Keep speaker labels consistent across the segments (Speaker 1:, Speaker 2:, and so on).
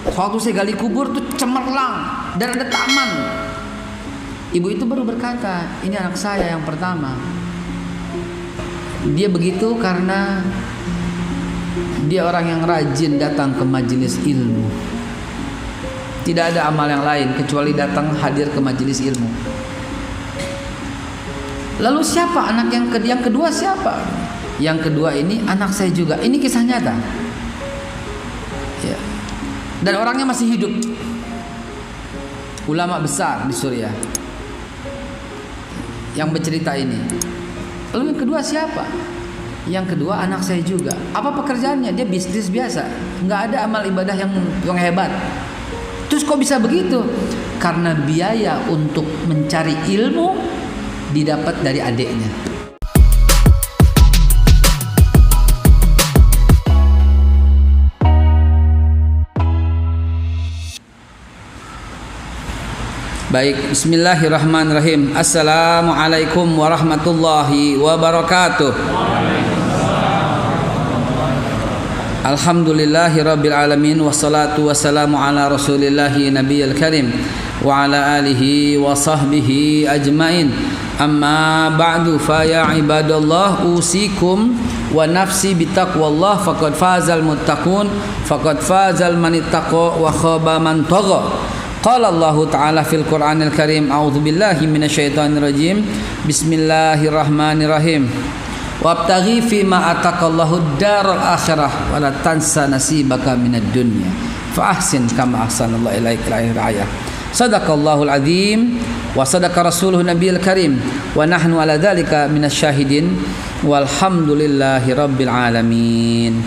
Speaker 1: Waktu saya gali kubur tuh cemerlang dan ada taman. Ibu itu baru berkata, ini anak saya yang pertama. Dia begitu karena dia orang yang rajin datang ke majelis ilmu. Tidak ada amal yang lain kecuali datang hadir ke majelis ilmu. Lalu siapa anak yang kedua siapa? Yang kedua ini anak saya juga. Ini kisah nyata. Ya. Dan orangnya masih hidup. Ulama besar di Suriah yang bercerita ini. Lalu yang kedua siapa? Yang kedua anak saya juga. Apa pekerjaannya? Dia bisnis biasa. Nggak ada amal ibadah yang hebat. Terus kok bisa begitu? Karena biaya untuk mencari ilmu didapat dari adiknya. Baik, bismillahirrahmanirrahim. Assalamualaikum warahmatullahi wabarakatuh. Alhamdulillahi rabbil alamin. Wassalatu wassalamu ala rasulillahi nabiyil karim wa ala alihi wa sahbihi ajmain. Amma ba'du, fa ya ibadallah, usikum wa nafsi bitaqwallah, faqad fazal muttaqun, faqad fazal man ittaqa wa khaba man tagha. Qala Allah Ta'ala fil Qur'anil Karim, a'udzu billahi minasyaitonir rajim. Bismillahirrahmanirrahim. Wabtaghi fima ataqallahu ad-daral akhirah wa la tansa nasibaka minad dunya. Fa ahsin kama ahsanallahu ilaika ayah. Sadaqallahul azim wa sadaqa rasuluhu nabiyil karim wa nahnu ala dzalika minasyahidin walhamdulillahi rabbil alamin.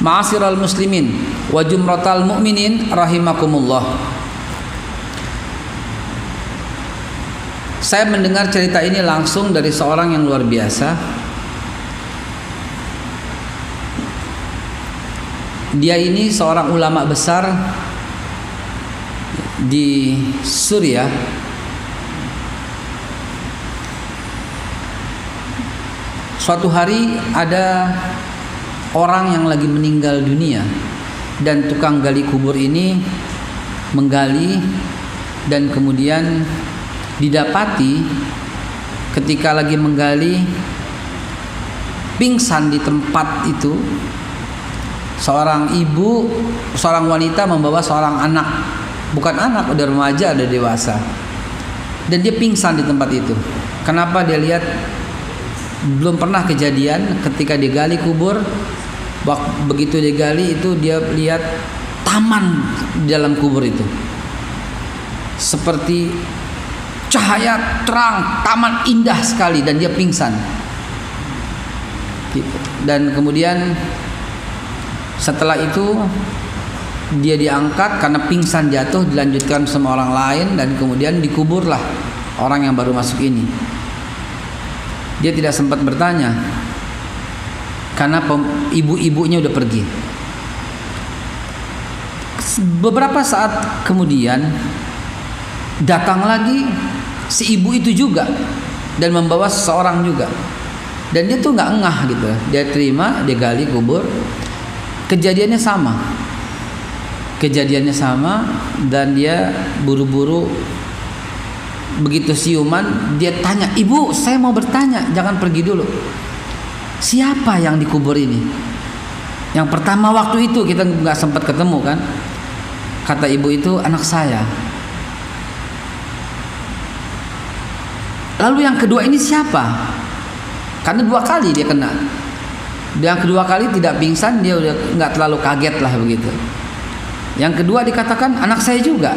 Speaker 1: Ma'asyiral muslimin wa jumratal mu'minin rahimakumullah. Saya mendengar cerita ini langsung dari seorang yang luar biasa. Dia ini seorang ulama besar di Suriah. Suatu hari ada orang yang lagi meninggal dunia dan tukang gali kubur ini menggali dan kemudian didapati ketika lagi menggali pingsan di tempat itu seorang ibu, seorang wanita membawa seorang anak, bukan anak, udah remaja, udah dewasa, dan dia pingsan di tempat itu. Kenapa? Dia lihat belum pernah kejadian ketika digali kubur, begitu digali itu dia lihat taman di dalam kubur itu seperti cahaya terang, taman indah sekali, dan dia pingsan. Dan kemudian setelah itu dia diangkat karena pingsan jatuh, dilanjutkan sama orang lain, dan kemudian dikuburlah orang yang baru masuk ini. Dia tidak sempat bertanya karena ibu-ibunya udah pergi. Beberapa saat kemudian datang lagi si ibu itu juga dan membawa seseorang juga, dan dia tuh nggak ngeh gitu. Dia terima, dia gali kubur, kejadiannya sama, dan dia buru-buru. Begitu siuman, dia tanya, ibu, saya mau bertanya, jangan pergi dulu. Siapa yang dikubur ini? Yang pertama waktu itu kita nggak sempat ketemu kan? Kata ibu itu, anak saya. Lalu yang kedua ini siapa? Karena 2 kali dia kena. Yang kedua kali tidak pingsan, dia udah nggak terlalu kaget lah begitu. Yang kedua dikatakan anak saya juga.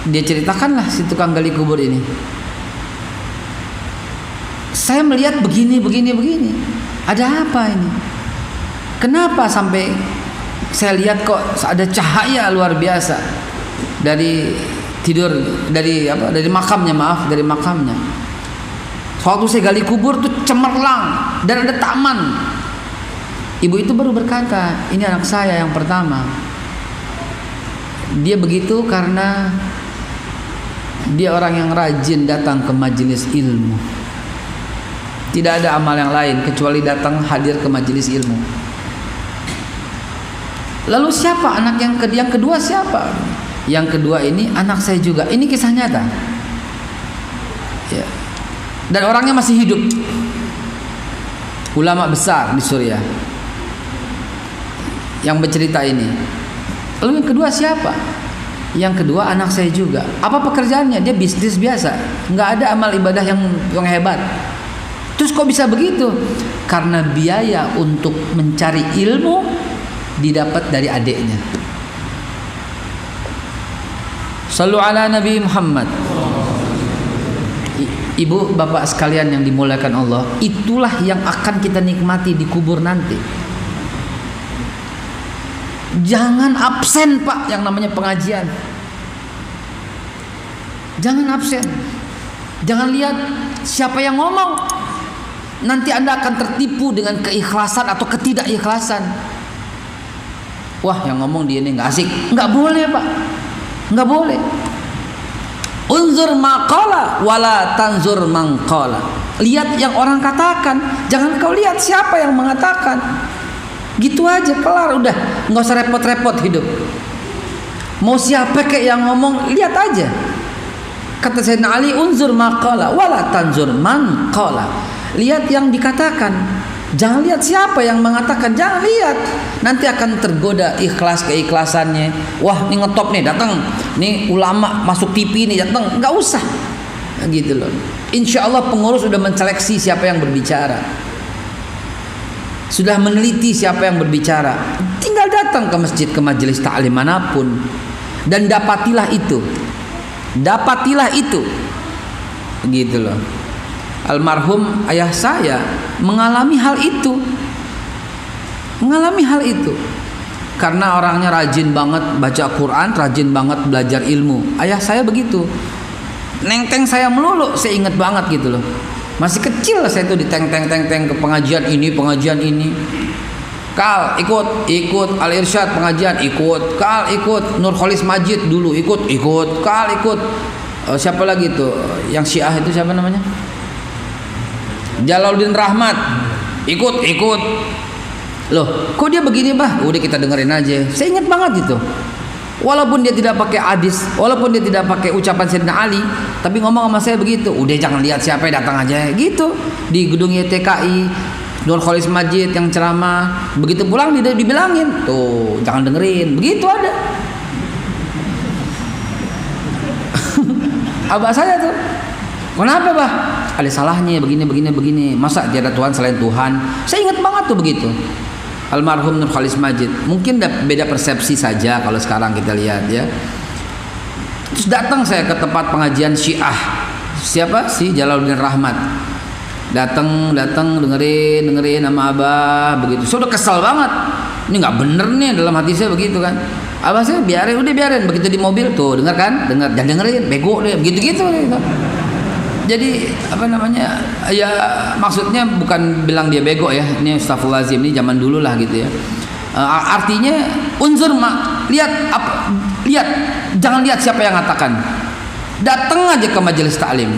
Speaker 1: Dia ceritakanlah si tukang gali kubur ini. Saya melihat begini. Ada apa ini? Kenapa sampai saya lihat kok ada cahaya luar biasa dari makamnya. Waktu saya gali kubur tuh cemerlang dan ada taman. Ibu itu baru berkata, ini anak saya yang pertama. Dia begitu karena dia orang yang rajin datang ke majelis ilmu. Tidak ada amal yang lain kecuali datang hadir ke majelis ilmu. Lalu siapa anak yang kedua siapa? Yang kedua ini anak saya juga. Ini kisah nyata. Ya. Dan orangnya masih hidup. Ulama besar di Suriah yang bercerita ini. Lalu yang kedua siapa? Yang kedua anak saya juga. Apa pekerjaannya? Dia bisnis biasa, nggak ada amal ibadah yang hebat. Terus kok bisa begitu? Karena biaya untuk mencari ilmu didapat dari adiknya. Sallu ala Nabi Muhammad. Ibu bapak sekalian yang dimuliakan Allah, itulah yang akan kita nikmati di kubur nanti. Jangan absen Pak yang namanya pengajian. Jangan absen. Jangan lihat siapa yang ngomong. Nanti Anda akan tertipu dengan keikhlasan atau ketidakikhlasan. Wah, yang ngomong dia ini nggak asik. Nggak boleh Pak. Nggak boleh. Unzur maqala wala tanzur mangqala. Lihat yang orang katakan, jangan kau lihat siapa yang mengatakan. Gitu aja, kelar udah, nggak usah repot-repot hidup. Mau siapa kayak yang ngomong, lihat aja. Kata Sayyidina Ali, unzur maqala wala tanzur mangqala. Lihat yang dikatakan. Jangan lihat siapa yang mengatakan, jangan lihat. Nanti akan tergoda keikhlasannya. Wah, ini ngetop nih, datang. Nih ulama masuk TV nih, datang. Enggak usah. Gitu loh. Insya Allah pengurus sudah menseleksi siapa yang berbicara. Sudah meneliti siapa yang berbicara. Tinggal datang ke masjid, ke majelis ta'lim manapun. Dan dapatilah itu. Dapatilah itu. Gitu loh. Almarhum ayah saya mengalami hal itu. Mengalami hal itu. Karena orangnya rajin banget baca Quran, rajin banget belajar ilmu. Ayah saya begitu. Neng-teng saya melulu, saya ingat banget gitu loh. Masih kecil saya tuh diteng-teng ke pengajian ini. Kal, ikut Al-Irsyad pengajian, ikut. Kal, ikut Nurholis Majid dulu, ikut. Kal, ikut. Siapa lagi tuh? Yang Syiah itu siapa namanya? Jalaluddin Rahmat, ikut. Loh, kok dia begini bah? Udah kita dengerin aja. Saya ingat banget itu. Walaupun dia tidak pakai hadis, walaupun dia tidak pakai ucapan Sayyidina Ali, tapi ngomong sama saya begitu. Udah jangan lihat siapa yang datang aja, gitu. Di gedung YTKI, Nurholis Majid yang ceramah, begitu pulang dia dibilangin, tuh jangan dengerin, begitu ada. Abah saya tuh. Kenapa bah? Ada salahnya begini. Masa tiada Tuhan selain Tuhan? Saya ingat banget tuh begitu. Almarhum Nurholis Majid. Mungkin beda persepsi saja kalau sekarang kita lihat ya. Terus datang saya ke tempat pengajian Syiah. Siapa? Si Jalaluddin Rahmat. Datang dengerin sama Abah begitu. Saya udah kesal banget. Ini nggak bener nih dalam hati saya begitu kan. Abah saya biarin. Begitu di mobil tuh dengar kan, jangan dengerin, bego deh, begitu. Jadi apa namanya ya, maksudnya bukan bilang dia bego ya, ini astagfirullahaladzim, ini zaman dulu lah gitu ya. Artinya unsur lihat jangan lihat siapa yang mengatakan, datang aja ke majelis taklim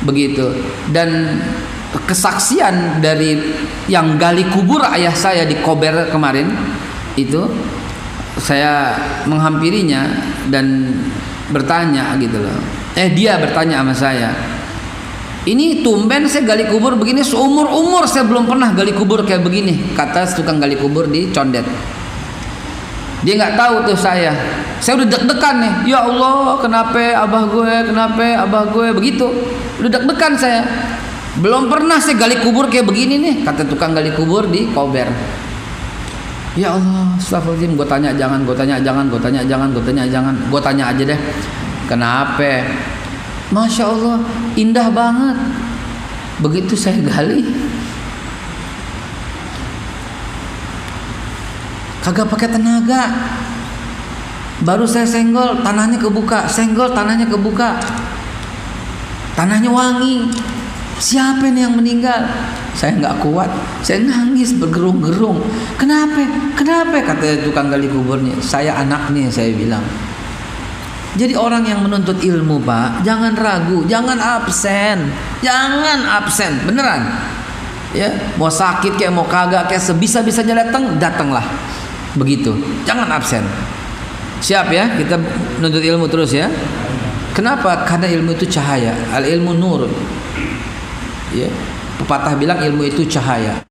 Speaker 1: begitu. Dan kesaksian dari yang gali kubur ayah saya di Kober kemarin itu, saya menghampirinya dan bertanya gitu loh. Dia bertanya sama saya, ini tumben saya gali kubur begini, seumur-umur saya belum pernah gali kubur kayak begini, kata tukang gali kubur di Condet. Dia nggak tahu tuh saya udah deg-degan nih, ya Allah kenapa abah gue begitu, udah deg-degan saya. Belum pernah saya gali kubur kayak begini nih, kata tukang gali kubur di Kober. Ya Allah, astagfirullahaladzim, gue tanya jangan, gue tanya aja deh, kenapa? Masya Allah, indah banget. Begitu saya gali, kagak pakai tenaga. Baru saya senggol, tanahnya kebuka. Tanahnya wangi. Siapa nih yang meninggal? Saya nggak kuat, saya nangis bergerung-gerung. Kenapa? Kata tukang gali kuburnya. Saya anaknya, saya bilang. Jadi orang yang menuntut ilmu Pak, jangan ragu, jangan absen, beneran. Ya, mau sakit kayak mau kagak kayak sebisa-bisanya datanglah. Begitu, jangan absen. Siap ya, kita menuntut ilmu terus ya. Kenapa? Karena ilmu itu cahaya. Al ilmu nur. Ya, pepatah bilang ilmu itu cahaya.